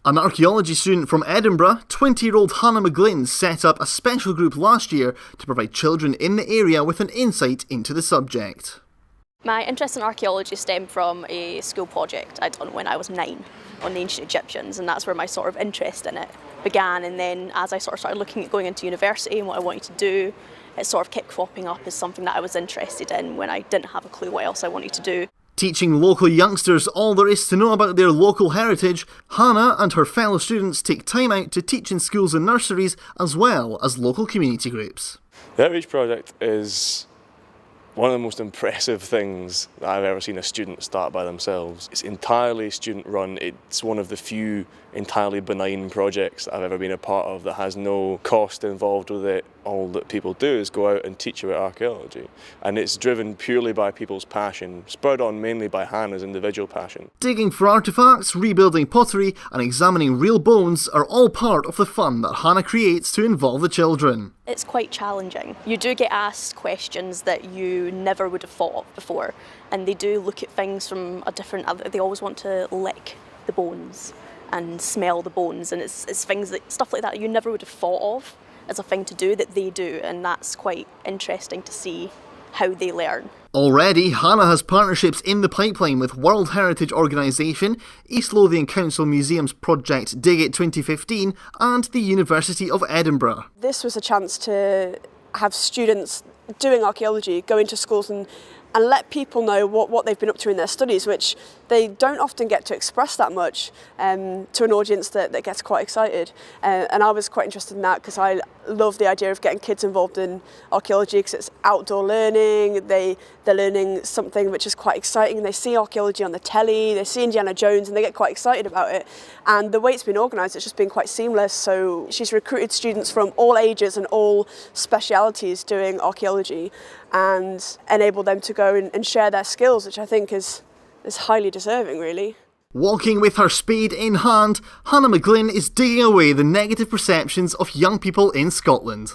An archaeology student from Edinburgh, 20-year-old Hannah McGlynn set up a special group last year to provide children in the area with an insight into the subject. My interest in archaeology stemmed from a school project I'd done when I was 9 on the ancient Egyptians, and that's where my sort of interest in it began. And then as I sort of started looking at going into university and what I wanted to do, it sort of kept cropping up as something that I was interested in when I didn't have a clue what else I wanted to do. Teaching local youngsters all there is to know about their local heritage, Hannah and her fellow students take time out to teach in schools and nurseries as well as local community groups. The Outreach project is one of the most impressive things that I've ever seen a student start by themselves. It's entirely student run. It's one of the few entirely benign projects that I've ever been a part of that has no cost involved with it. All that people do is go out and teach about archaeology. And it's driven purely by people's passion, spurred on mainly by Hannah's individual passion. Digging for artefacts, rebuilding pottery and examining real bones are all part of the fun that Hannah creates to involve the children. It's quite challenging. You do get asked questions that you never would have thought of before, and they do look at things from a different, they always want to lick the bones and smell the bones, and it's things that, stuff like that you never would have thought of as a thing to do that they do, and that's quite interesting to see how they learn. Already, Hannah has partnerships in the pipeline with World Heritage Organisation, East Lothian Council Museums project Dig It 2015 and the University of Edinburgh. This was a chance to have students doing archaeology go into schools and let people know what they've been up to in their studies, which they don't often get to express that much to an audience that gets quite excited. And I was quite interested in that because I love the idea of getting kids involved in archaeology because it's outdoor learning, they're learning something which is quite exciting. They see archaeology on the telly, they see Indiana Jones and they get quite excited about it. And the way it's been organised, it's just been quite seamless. So she's recruited students from all ages and all specialities doing archaeology and enable them to go and share their skills, which I think is highly deserving, really. Walking with her spade in hand, Hannah McGlynn is digging away the negative perceptions of young people in Scotland.